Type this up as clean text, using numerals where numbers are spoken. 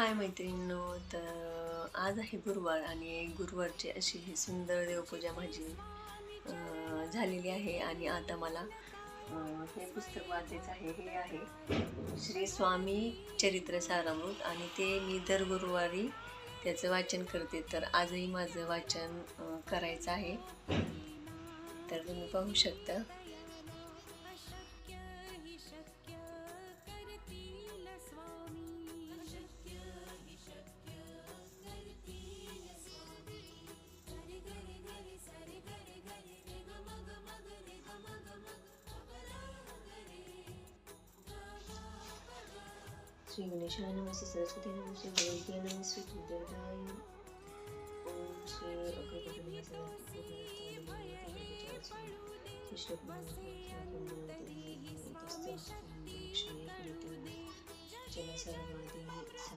हाय मैत्रिणींनो. तर आज आहे गुरुवार आणि गुरुवारची अशी ही सुंदर देवपूजा माझी झालेली आहे. आणि आता मला हे पुस्तक वाचायचं आहे. हे आहे श्री स्वामी चरित्र सारामृत आणि ते मी दर गुरुवारी त्याचं वाचन करते. तर आजही माझं वाचन करायचं आहे. तर तुम्ही पाहू शकता. श्री गणेशाय नमः, श्री सरस्वती नमः, श्री भगवते नमः, श्री दुर्गाय ओम श्री अग्रगण्य